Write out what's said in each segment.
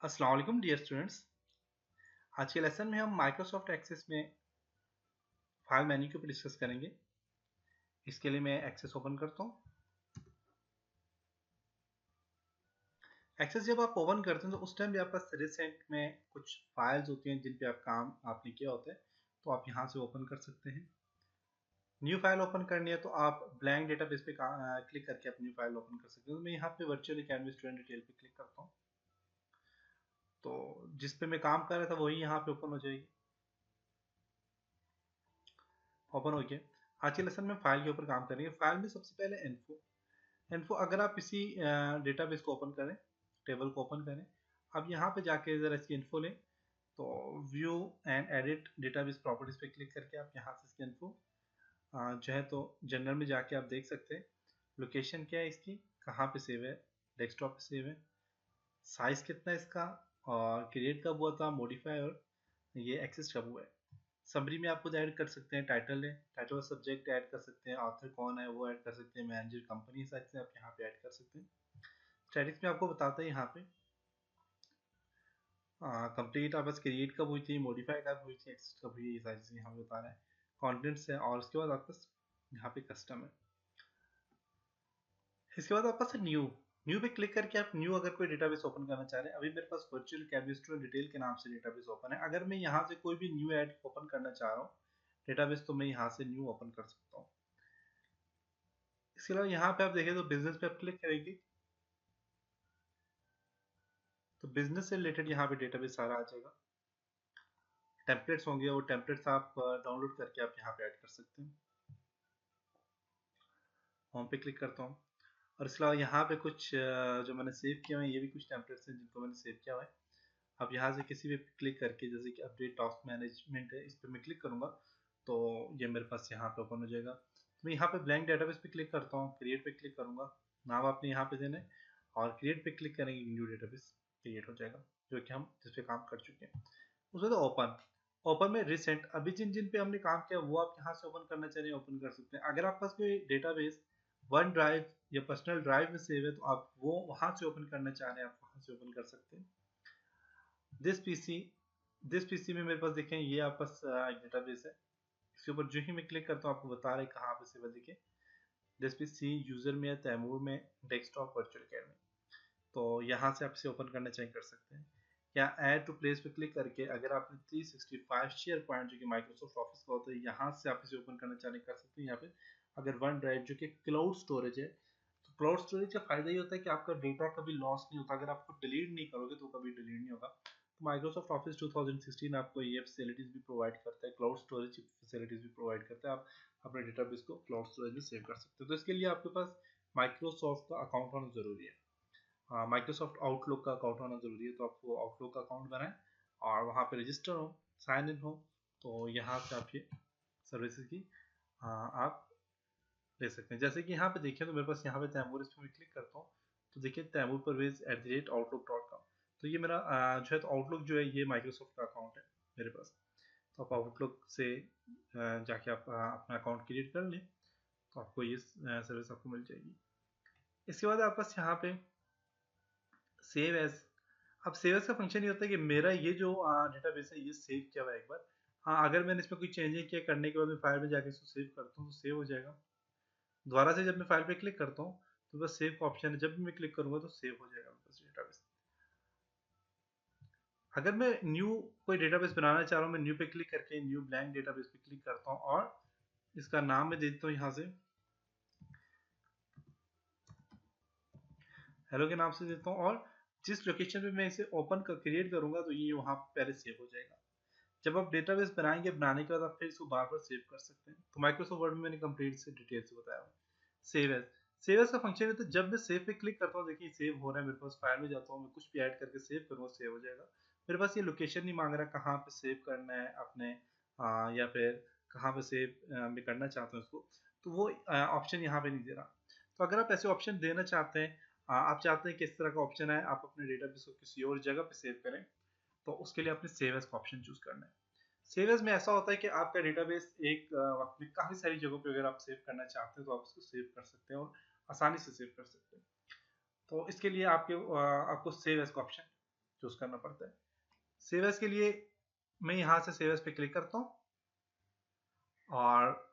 अस्सलाम वालेकुम dear students. आज के लेसन में हम माइक्रोसॉफ्ट एक्सेस में फाइल मेन्यू के ऊपर डिस्कस करेंगे। इसके लिए मैं एक्सेस ओपन करता हूँ। एक्सेस जब आप ओपन करते हैं तो उस टाइम भी आपका रिसेंट में कुछ फाइल्स होती हैं जिन पे आप काम आपने किया होता है, तो आप यहाँ से ओपन कर सकते हैं। न्यू फाइल ओपन करनी है तो आप ब्लैंक डेटाबेस पे क्लिक करके आप न्यू फाइल ओपन कर सकते हैं। तो मैं यहाँ पे वर्चुअल अकेडमी स्टूडेंट डिटेल पे क्लिक करता हूँ, तो जिस पे मैं काम कर रहा था वही यहाँ पे ओपन हो जाएगी। ओपन हो गया। आज के लेसन में फाइल के ऊपर काम करेंगे। फाइल में सबसे पहले इन्फो इन्फो अगर आप इसी डेटाबेस को ओपन करें, टेबल को ओपन करें, अब यहाँ पे जाके ज़रा इसकी इन्फो लें, तो view and edit database properties पे क्लिक करके आप यहाँ से इसकी इन्फो जो है तो जनरल में जाके आप देख सकते हैं। लोकेशन क्या है इसकी, कहाँ पे सेव है, डेस्कटॉप पे सेव है, साइज कितना है इसका, और क्रिएट कब हुआ था, मॉडिफाई, और ये एक्सेस कब हुआ है। समरी में आप खुद ऐड कर सकते हैं, टाइटल है, टाइटल और सब्जेक्ट ऐड कर सकते हैं, ऑथर कौन है वो ऐड कर सकते हैं, मैनेजर कंपनी साइज से आप यहाँ पे ऐड कर सकते हैं। स्टैटिक्स में आपको बताता है यहाँ पे कंप्लीट आप बस क्रिएट कब हुई थी, मॉडिफाई कब हुई थी, एक्सेस कब हुई, ये सारी चीज़ें यहाँ पे बता रहा है। कॉन्टेंट्स है, और उसके बाद आपका यहाँ पे कस्टम है। इसके बाद आपका न्यू न्यू पे क्लिक करके आप न्यू अगर कोई डेटाबेस ओपन करना चाह रहे हैं। अभी मेरे पास वर्चुअल कैबिस्ट्रो डिटेल के नाम से डेटाबेस ओपन है। अगर मैं यहाँ से कोई भी न्यू ऐड ओपन करना चाह रहा हूँ डेटाबेस, तो मैं यहाँ से न्यू ओपन कर सकता हूँ। इसके अलावा यहाँ पे आप देखें तो बिजनेस पे आप क्लिक करेंगे तो बिजनेस से रिलेटेड यहाँ पे डेटाबेस सारा आ जाएगा। टेम्पलेट्स होंगे, वो टेम्पलेट्स आप डाउनलोड करके आप यहाँ पे ऐड कर सकते हैं। होम पे क्लिक करता हूँ, और इसके अलावा यहाँ पे कुछ जो मैंने सेव किया हुआ है, ये भी कुछ टेम्पलेट्स हैं जिनको मैंने सेव किया हुआ है। अब यहाँ से किसी भी क्लिक करके, जैसे कि अपडेट टास्क मैनेजमेंट है, इस पर मैं क्लिक करूँगा तो ये मेरे पास यहाँ पे ओपन हो जाएगा। तो मैं यहाँ पे ब्लैंक डेटाबेस पे क्लिक करता हूँ, क्रिएट पे क्लिक करूँगा, नाम आपने यहाँ पे देना है, और क्रिएट पे क्लिक करेंगे, न्यू डेटाबेस क्रिएट हो जाएगा जो कि हम जिस पे काम कर चुके हैं। उसमें तो ओपन ओपन में रिसेंट अभी जिन जिन पे हमने काम किया वो आप यहाँ से ओपन करना चाह रहे हैं, ओपन कर सकते हैं। अगर आपके पास कोई डेटाबेस वन ड्राइव या पर्सनल ड्राइव में सेव है तो आप वो वहां से ओपन करना चाह रहे हैं, आप वहां से ओपन कर सकते हैं। दिस पीसी दिस पीसी में मेरे पास देखें ये आपका एक डेटाबेस है। इसके ऊपर जो ही मैं क्लिक करता हूँ आपको बता रहा है कहाँ पे सेव है। देखिए दिस पीसी यूजर में है, तैमूर में, डेस्कटॉप, वर्चुअल अकेडमी। तो यहाँ से आप इसे ओपन करना चाहिए कर सकते हैं। या ऐड टू प्लेस पे क्लिक करके अगर आपने 365 शेयर पॉइंट जो कि माइक्रोसॉफ्ट ऑफिस का होता है, यहाँ से आप इसे ओपन करना चाहने कर सकते हैं। यहाँ पे अगर वन ड्राइव जो कि क्लाउड स्टोरेज है, तो क्लाउड स्टोरेज का फायदा ये होता है कि आपका डेटा कभी लॉस नहीं होता। अगर आपको डिलीट नहीं करोगे तो कभी डिलीट नहीं होगा। तो माइक्रोसॉफ्ट ऑफिस 2016 आपको ये फैसिलिटीज भी प्रोवाइड करता है, क्लाउड स्टोरेज फैसिलिटीज भी प्रोवाइड करता है। आप अपने डेटाबेस को क्लाउड स्टोरेज में सेव कर सकते हो। तो इसके लिए आपके पास माइक्रोसॉफ्ट का अकाउंट होना जरूरी है। माइक्रोसॉफ्ट आउटलुक का अकाउंट होना जरूरी है। तो आपको आउटलुक का अकाउंट बनाएं और वहाँ पे रजिस्टर हो, साइन इन हो, तो यहाँ से आप ये सर्विसेज की आप ले सकते हैं। जैसे कि यहाँ पे देखिए तो मेरे पास यहाँ पे तैमूर, इस पर मैं क्लिक करता हूँ तो देखिए तैमूर परवेज @outlook.com। तो ये मेरा जो है तो आउटलुक जो है ये माइक्रोसॉफ्ट का अकाउंट है मेरे पास। तो आप आउटलुक से जाके आप अपना अकाउंट क्रिएट कर लें तो आपको ये सर्विस आपको मिल जाएगी। इसके बाद आपके पास यहाँ पे सेव एज। अब सेव एज का फंक्शन ये होता है कि मेरा ये जो डेटाबेस है ये सेव किया हुआ है एक बार। हाँ, अगर मैंने इसमें कोई चेंजिंग किया करने के बाद मैं फाइल में जाके इसको सेव करता हूँ तो सेव हो जाएगा। दोबारा से जब मैं फाइल पे क्लिक करता हूँ तो बस सेव का ऑप्शन है, जब भी मैं क्लिक करूंगा तो सेव हो जाएगा बस डेटाबेस। अगर मैं न्यू कोई डेटाबेस बनाना चाह रहा हूँ, मैं न्यू पे क्लिक करके न्यू ब्लैंक डेटाबेस पे क्लिक करता हूँ और इसका नाम मैं दे देता हूँ यहाँ से हेलो के नाम से देता हूँ, और जिस लोकेशन पे मैं इसे ओपन कर क्रिएट करूंगा तो ये वहाँ पहले सेव हो जाएगा। जब आप डेटाबेस बनाएंगे, बनाने के बाद आप फिर इसको बार बार सेव कर सकते हैं। तो माइक्रोसॉफ्ट वर्ड में मैंने कंप्लीट से डिटेल से बताया हुआ। सेव एज, सेव एज का फंक्शन है तो जब मैं सेव पे क्लिक करता हूँ, देखिए सेव हो रहा है मेरे पास। फाइल में जाता हूँ, मैं कुछ भी ऐड करके सेव करूँगा, सेव हो जाएगा। मेरे पास ये लोकेशन नहीं मांग रहा कहाँ पे सेव करना है अपने, या फिर कहाँ पे सेव मैं करना चाहता हूँ इसको, तो वो ऑप्शन यहाँ पे नहीं दे रहा। तो अगर आप ऐसे ऑप्शन देना चाहते हैं, आप चाहते हैं कि इस तरह का ऑप्शन है, आप अपने डेटाबेस को किसी और जगह पे सेव करें, तो उसके लिए आपने सेव एज का ऑप्शन चूज करना है। सेव एज में ऐसा होता है कि आपका डेटाबेस एक वक्त में काफी सारी जगहों पे अगर आप सेव करना चाहते हैं तो आप उसको सेव कर सकते हैं और आसानी से सेव कर सकते हैं। तो इसके लिए आपको सेव एज का ऑप्शन चूज करना पड़ता है। सेव एज के लिए मैं यहाँ से सेव एज पे क्लिक करता हूँ, और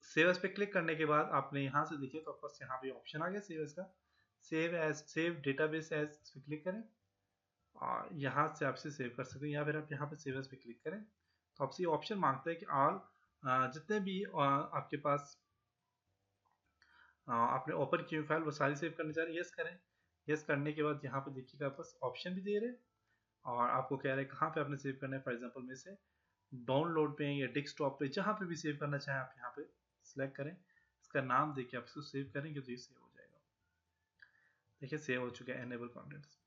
सेव एज पे क्लिक करने के बाद आपने यहाँ से देखिए तो आपके यहाँ पे ऑप्शन आ गया सेव एज का। Save as, save database as, इस पे क्लिक करें और यहाँ से आपसे सेव कर सकते हैं, या फिर आप यहाँ पे सेव एज पे क्लिक करें तो आपसे ये ऑप्शन मांगता है कि ऑल जितने भी आपके पास आपने ओपन की फाइल वो सारी सेव करनी चाह रहे हैं, यस करें। यस करने के बाद यहाँ पे देखिएगा बस ऑप्शन भी दे रहे हैं और आपको कह रहे हैं कहाँ पे आपने सेव करना है। फॉर एग्जांपल में से डाउनलोड पे या डेस्कटॉप पे, जहाँ पे भी सेव करना चाहें आप यहाँ पे सिलेक्ट करें, इसका नाम देके आप इसको सेव करेंगे तो ये सेव हो जाएगा। देखिए सेव हो चुका है एनेबल कंटेंट्स।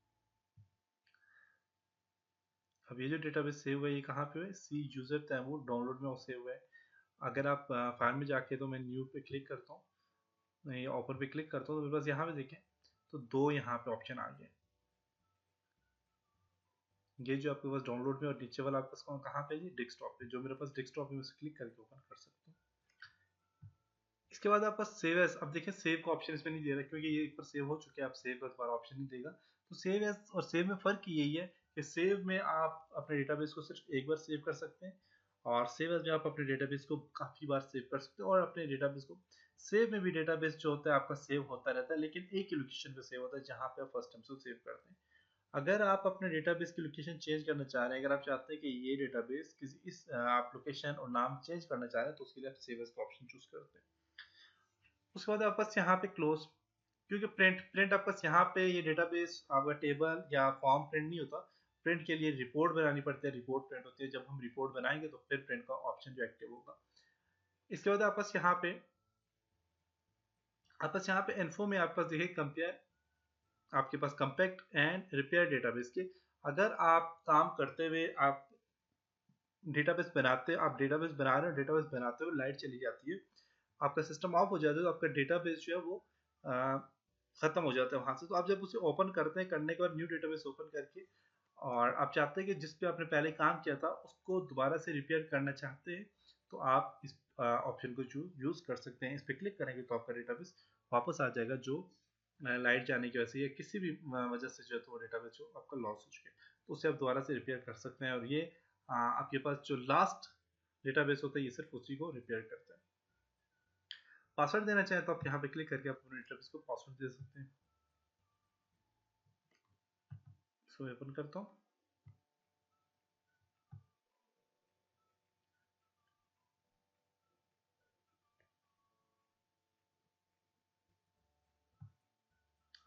अब ये जो डेटाबेस सेव हुआ है ये कहाँ पे है, सी यूजर तैमूर डाउनलोड में वो सेव हुआ है। अगर आप फाइल में जाके, तो मैं न्यू पे क्लिक करता हूँ, मैं ओपन पे क्लिक करता हूँ तो बस यहाँ पे देखें तो दो यहाँ पे ऑप्शन आ गए। ये जो आपके पास डाउनलोड में और नीचे वाला आपके पास कहाँ पे है, डेस्कटॉप पे। जो मेरे पास डेस्कटॉप पे, उसे क्लिक करके ओपन कर सकते हैं। इसके बाद आपका सेव एज, अब देखिए सेव का ऑप्शन इसमें नहीं दे रहा क्योंकि ये एक बार सेव हो चुके हैं, आप सेव का दोबारा ऑप्शन नहीं देगा। तो सेव एज और सेव में फर्क यही है कि सेव में आप अपने डेटाबेस को सिर्फ एक बार सेव कर सकते हैं, और सेव एज में आप अपने डेटाबेस को काफी बार सेव कर सकते हैं। और अपने डेटाबेस को, सेव में भी डेटाबेस जो होता है आपका सेव होता रहता है, लेकिन एक ही लोकेशन पे सेव होता है जहाँ पे आप फर्स्ट टाइम से सेव करते हैं। अगर आप अपने डेटाबेस की लोकेशन चेंज करना चाह रहे हैं, अगर आप चाहते हैं कि ये डेटाबेस किसी इस आप लोकेशन और नाम चेंज करना चाह रहे हैं, तो उसके लिए आप सेव एज का ऑप्शन चूज करते हैं। उसके बाद आप बस यहाँ पे क्लोज, क्योंकि प्रिंट प्रिंट आपका यहाँ पे ये डेटाबेस आपका टेबल या फॉर्म प्रिंट नहीं होता। प्रिंट के लिए रिपोर्ट बनानी पड़ती है, रिपोर्ट प्रिंट होती है। जब हम रिपोर्ट बनाएंगे तो फिर प्रिंट का ऑप्शन जो एक्टिव होगा। इसके बाद आपस यहाँ पे इन्फो में आपके पास देखिए कंपेयर, आपके पास कंपैक्ट एंड रिपेयर डेटाबेस के, अगर आप काम करते हुए आप डेटाबेस बनाते, आप डेटाबेस बना रहे हो, डेटाबेस बनाते हुए लाइट चली जाती है, आपका सिस्टम ऑफ हो जाता है, तो आपका डेटाबेस जो है वो खत्म हो जाता है वहां से। तो आप जब उसे ओपन करते हैं, करने के बाद न्यू डेटाबेस ओपन करके, और आप चाहते हैं कि जिस पे आपने पहले काम किया था उसको दोबारा से रिपेयर करना चाहते हैं, तो आप इस ऑप्शन को यूज कर सकते हैं। इस पे क्लिक करेंगे तो आपका डेटाबेस वापस आ जाएगा, जो लाइट जाने की वजह से या किसी भी वजह से जो है तो वो डेटाबेस जो आपका लॉस हो चुका है, तो उसे आप दोबारा से रिपेयर कर सकते हैं। और ये आपके पास जो लास्ट डेटाबेस होता है ये सिर्फ उसी को रिपेयर करता है। पासवर्ड देना चाहें तो आप यहाँ पे क्लिक करके आप अपने डेटाबेस को पासवर्ड दे सकते हैं। इसको ओपन करता हूँ।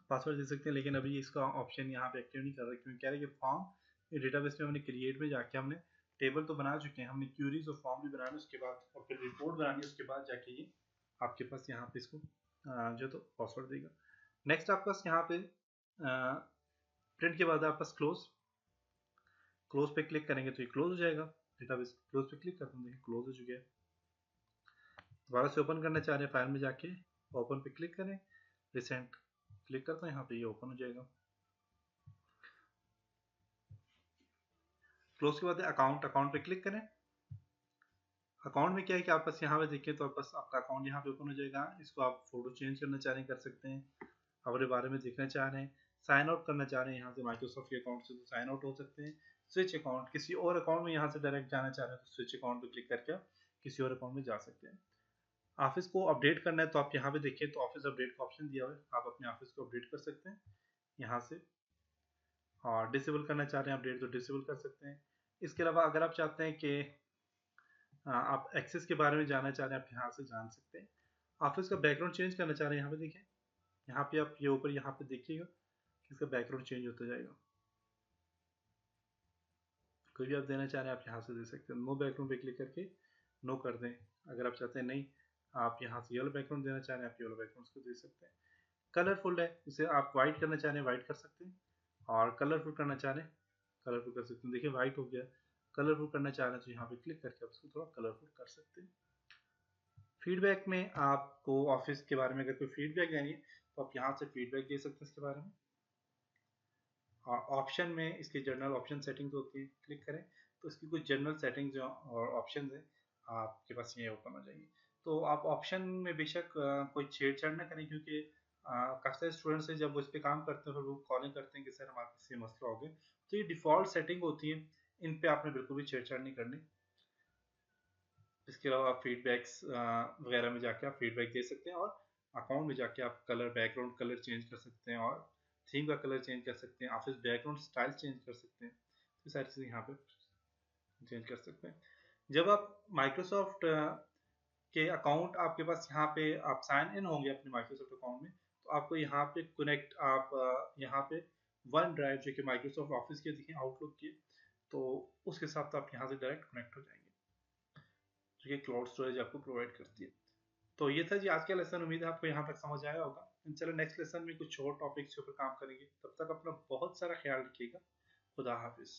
पासवर्ड दे सकते हैं, लेकिन अभी इसका ऑप्शन यहाँ पे एक्टिव नहीं कर रहा, क्योंकि कह रहे हैं कि फॉर्म ये डेटाबेस में हमने क्रिएट में जाके हमने टेबल तो बना चुके हैं, हमने क्यूरीज और फॉर्म भी बनाने, उसके बाद और फिर रिपोर्ट बनानी है, उसके बाद जाके ये आपके पास यहाँ पे इसको जो तो पासवर्ड देगा। नेक्स्ट आपके पास यहाँ पे प्रिंट के बाद आपके पास क्लोज, क्लोज पे क्लिक करेंगे तो ये क्लोज हो जाएगा। डेटाबेस क्लोज पे क्लिक करते हैं, देखिए क्लोज हो चुके हैं। दोबारा से ओपन करना चाह रहे हैं, फाइल में जाके ओपन पे क्लिक करें, रिसेंट क्लिक करते हैं, यहाँ पे ये ओपन हो जाएगा। क्लोज के बाद अकाउंट, अकाउंट पे क्लिक करें। अकाउंट में क्या है कि आप बस यहाँ पे देखिए तो बस आपका अकाउंट यहाँ पे ओपन हो जाएगा। इसको आप फोटो चेंज करना चाह रहे हैं कर सकते हैं, अपने बारे में देखना चाह रहे हैं, साइन आउट करना चाह रहे हैं यहाँ से माइक्रोसॉफ्ट के अकाउंट से तो साइन आउट हो सकते हैं। स्विच अकाउंट, किसी और अकाउंट में यहाँ से डायरेक्ट जाना चाह रहे हैं तो स्विच अकाउंट पे क्लिक करके आप किसी और अकाउंट में जा सकते हैं। ऑफिस को अपडेट करना है तो आप यहाँ पे देखिए तो ऑफिस अपडेट का ऑप्शन दिया हुआ है, आप अपने ऑफिस को अपडेट कर सकते हैं यहाँ से। और डिसेबल करना चाह रहे हैं अपडेट तो डिसेबल कर सकते हैं। इसके अलावा अगर आप चाहते हैं कि आप एक्सेस के बारे में जानना चाह रहे हैं, आप यहाँ से जान सकते हैं। ऑफिस का बैकग्राउंड चेंज करना चाह रहे हैं, यहाँ पे देखिए, यहाँ पे आप ये ऊपर यहाँ पे देखिएगा कि इसका बैकग्राउंड चेंज होता जाएगा। कोई भी आप देना चाह रहे हैं आप यहाँ से दे सकते हैं। नो बैकग्राउंड पे क्लिक करके नो कर दें। अगर आप चाहते हैं नहीं, आप यहाँ से येलो बैकग्राउंड देना चाह रहे हैं, आप येलो बैकग्राउंड को दे सकते हैं। कलरफुल है, इसे आप व्हाइट करना चाह रहे हैं व्हाइट कर सकते हैं, और कलरफुल करना चाह रहे हैं कलरफुल कर सकते हैं। देखिए व्हाइट हो गया। कलरफुल करना चाह रहे हैं तो यहाँ पे क्लिक करके आप उसको थोड़ा कलरफुल कर सकते हैं। फीडबैक में आपको ऑफिस के बारे में अगर कोई फीडबैक देनी है तो आप यहाँ से फीडबैक दे सकते हैं इसके बारे में। और ऑप्शन में इसकी जनरल ऑप्शन सेटिंग्स होती है, क्लिक करें तो इसकी कुछ जनरल सेटिंग्स और ऑप्शन है आपके पास ये ओपन हो जाएगी। तो आप ऑप्शन में बेशक कोई छेड़छाड़ ना करें, क्योंकि काफ़ी सारे स्टूडेंट्स हैं जब वो इस पर काम करते हैं फिर वो कॉलिंग करते हैं कि सर हमारे पास ये मसला हो गया, तो ये डिफ़ॉल्ट सेटिंग होती है, इन पे आपने बिल्कुल भी छेड़छाड़ नहीं करनी। इसके अलावा आप फीडबैक्स वगैरह में जाके आप फीडबैक दे सकते हैं, और अकाउंट में जाके आप कलर, बैकग्राउंड कलर चेंज कर सकते हैं, और थीम का कलर चेंज कर सकते हैं, ऑफिस बैकग्राउंड स्टाइल चेंज कर सकते हैं। तो सारी चीज़ें यहाँ पे चेंज कर सकते हैं। जब आप माइक्रोसॉफ्ट के अकाउंट आपके पास यहाँ पे आप साइन इन होंगे अपने माइक्रोसॉफ्ट अकाउंट में, तो आपको यहाँ पे कनेक्ट, आप यहाँ पे वन ड्राइव जो कि माइक्रोसॉफ्ट ऑफिस के दिखे, आउटलुक के, तो उसके साथ आप यहाँ से डायरेक्ट कनेक्ट हो जाएंगे, जो कि क्लाउड स्टोरेज आपको प्रोवाइड करती है। तो ये था जी आज का लेसन, उम्मीद है आपको यहाँ तक समझ आया होगा। चलो नेक्स्ट लेसन में कुछ और टॉपिक्स के ऊपर काम करेंगे, तब तक अपना बहुत सारा ख्याल रखिएगा। खुदा हाफिज।